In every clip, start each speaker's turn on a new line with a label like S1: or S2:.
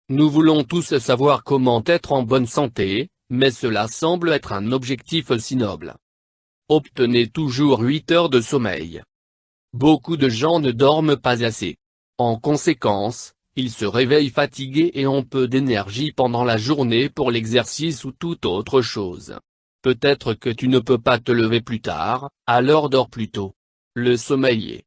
S1: Nous voulons tous savoir comment être en bonne santé, mais cela semble être un objectif si noble. Obtenez toujours 8 heures de sommeil. Beaucoup de gens ne dorment pas assez. En conséquence, ils se réveillent fatigués et ont peu d'énergie pendant la journée pour l'exercice ou toute autre chose. Peut-être que tu ne peux pas te lever plus tard, alors dors plus tôt. Le sommeil est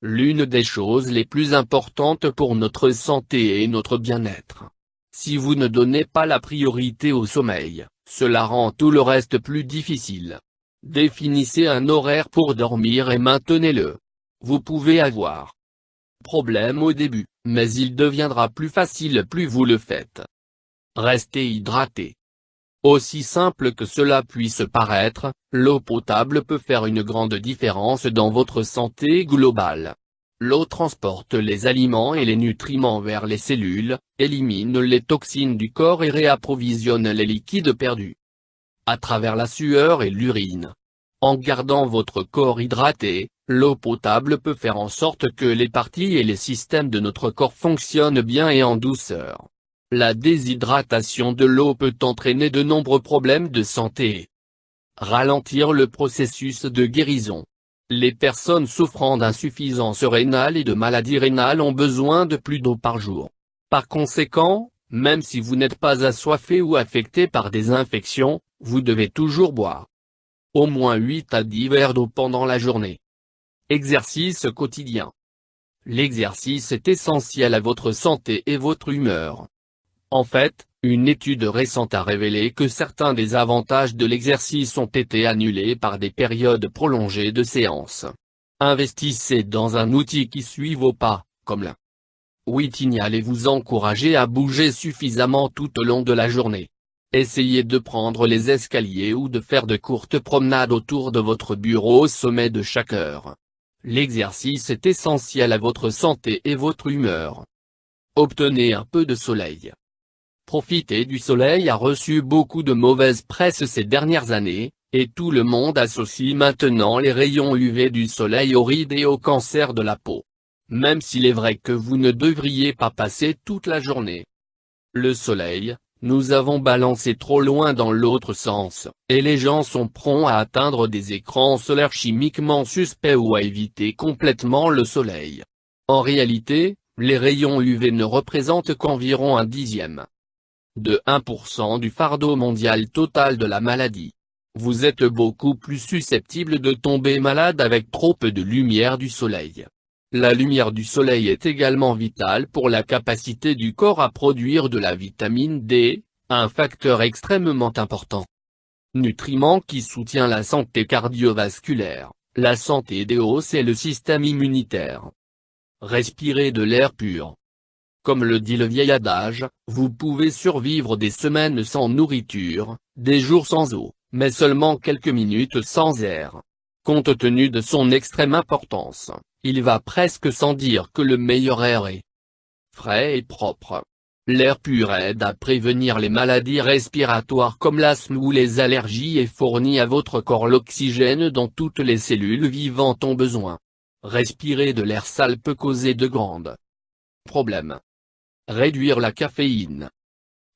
S1: l'une des choses les plus importantes pour notre santé et notre bien-être. Si vous ne donnez pas la priorité au sommeil, cela rend tout le reste plus difficile. Définissez un horaire pour dormir et maintenez-le. Vous pouvez avoir problème au début, mais il deviendra plus facile plus vous le faites. Restez hydraté. Aussi simple que cela puisse paraître, l'eau potable peut faire une grande différence dans votre santé globale. L'eau transporte les aliments et les nutriments vers les cellules, élimine les toxines du corps et réapprovisionne les liquides perdus à travers la sueur et l'urine. En gardant votre corps hydraté, l'eau potable peut faire en sorte que les parties et les systèmes de notre corps fonctionnent bien et en douceur. La déshydratation de l'eau peut entraîner de nombreux problèmes de santé. Ralentir le processus de guérison. Les personnes souffrant d'insuffisance rénale et de maladies rénales ont besoin de plus d'eau par jour. Par conséquent, même si vous n'êtes pas assoiffé ou affecté par des infections, vous devez toujours boire au moins 8 à 10 verres d'eau pendant la journée. Exercice quotidien. L'exercice est essentiel à votre santé et votre humeur. En fait, une étude récente a révélé que certains des avantages de l'exercice ont été annulés par des périodes prolongées de séances. Investissez dans un outil qui suit vos pas, comme le Withinial et vous encouragez à bouger suffisamment tout au long de la journée. Essayez de prendre les escaliers ou de faire de courtes promenades autour de votre bureau au sommet de chaque heure. L'exercice est essentiel à votre santé et votre humeur. Obtenez un peu de soleil. Profiter du soleil a reçu beaucoup de mauvaise presse ces dernières années, et tout le monde associe maintenant les rayons UV du soleil aux rides et au cancer de la peau. Même s'il est vrai que vous ne devriez pas passer toute la journée. Le soleil, nous avons balancé trop loin dans l'autre sens, et les gens sont prompts à atteindre des écrans solaires chimiquement suspects ou à éviter complètement le soleil. En réalité, les rayons UV ne représentent qu'environ un dixième de 1% du fardeau mondial total de la maladie. Vous êtes beaucoup plus susceptible de tomber malade avec trop peu de lumière du soleil. La lumière du soleil est également vitale pour la capacité du corps à produire de la vitamine D, un facteur extrêmement important. Nutriment qui soutient la santé cardiovasculaire, la santé des os et le système immunitaire. Respirez de l'air pur. Comme le dit le vieil adage, vous pouvez survivre des semaines sans nourriture, des jours sans eau, mais seulement quelques minutes sans air. Compte tenu de son extrême importance, il va presque sans dire que le meilleur air est frais et propre. L'air pur aide à prévenir les maladies respiratoires comme l'asthme ou les allergies et fournit à votre corps l'oxygène dont toutes les cellules vivantes ont besoin. Respirer de l'air sale peut causer de grands problèmes. Réduire la caféine.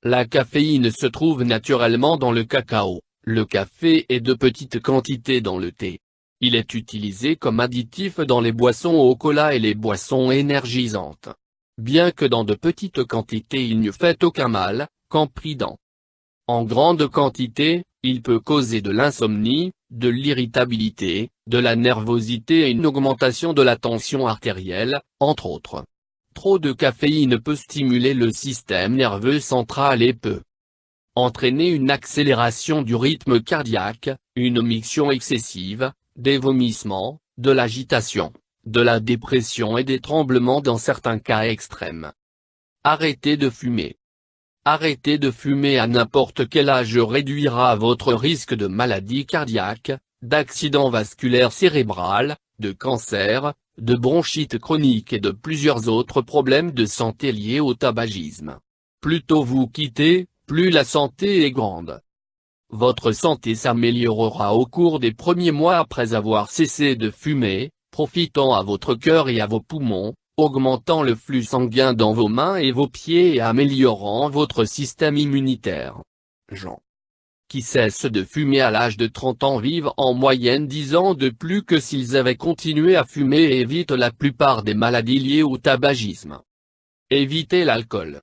S1: La caféine se trouve naturellement dans le cacao, le café et de petites quantités dans le thé. Il est utilisé comme additif dans les boissons au cola et les boissons énergisantes. Bien que dans de petites quantités il ne fait aucun mal, quand pris en grande quantité, il peut causer de l'insomnie, de l'irritabilité, de la nervosité et une augmentation de la tension artérielle, entre autres. Trop de caféine peut stimuler le système nerveux central et peut entraîner une accélération du rythme cardiaque, une miction excessive, des vomissements, de l'agitation, de la dépression et des tremblements dans certains cas extrêmes. Arrêtez de fumer. Arrêter de fumer à n'importe quel âge réduira votre risque de maladie cardiaque, d'accident vasculaire cérébral, de cancer, de bronchite chronique et de plusieurs autres problèmes de santé liés au tabagisme. Plus tôt vous quittez, plus la santé est grande. Votre santé s'améliorera au cours des premiers mois après avoir cessé de fumer, profitant à votre cœur et à vos poumons, augmentant le flux sanguin dans vos mains et vos pieds et améliorant votre système immunitaire. Gens qui cessent de fumer à l'âge de 30 ans vivent en moyenne 10 ans de plus que s'ils avaient continué à fumer et évitent la plupart des maladies liées au tabagisme. Évitez l'alcool.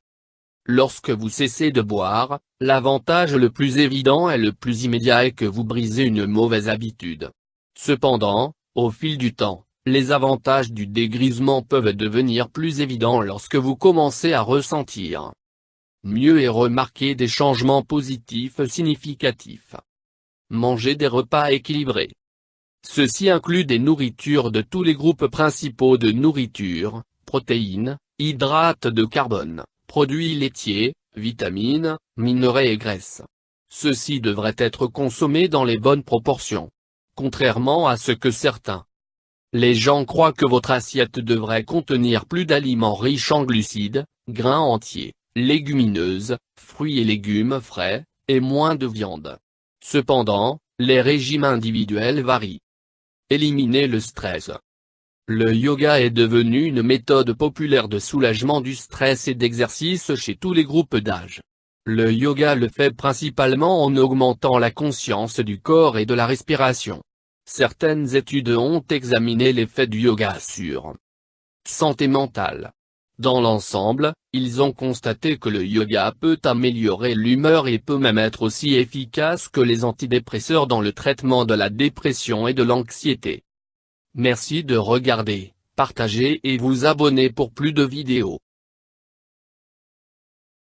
S1: Lorsque vous cessez de boire, l'avantage le plus évident et le plus immédiat est que vous brisez une mauvaise habitude. Cependant, au fil du temps, les avantages du dégrisement peuvent devenir plus évidents lorsque vous commencez à ressentir mieux et remarquer des changements positifs significatifs. Mangez des repas équilibrés. Ceci inclut des nourritures de tous les groupes principaux de nourriture, protéines, hydrates de carbone, produits laitiers, vitamines, minerais et graisses. Ceci devrait être consommé dans les bonnes proportions. Contrairement à ce que certains les gens croient que votre assiette devrait contenir plus d'aliments riches en glucides, grains entiers, légumineuses, fruits et légumes frais, et moins de viande. Cependant, les régimes individuels varient. Éliminez le stress. Le yoga est devenu une méthode populaire de soulagement du stress et d'exercice chez tous les groupes d'âge. Le yoga le fait principalement en augmentant la conscience du corps et de la respiration. Certaines études ont examiné l'effet du yoga sur santé mentale. Dans l'ensemble, ils ont constaté que le yoga peut améliorer l'humeur et peut même être aussi efficace que les antidépresseurs dans le traitement de la dépression et de l'anxiété. Merci de regarder, partager et vous abonner pour plus de vidéos.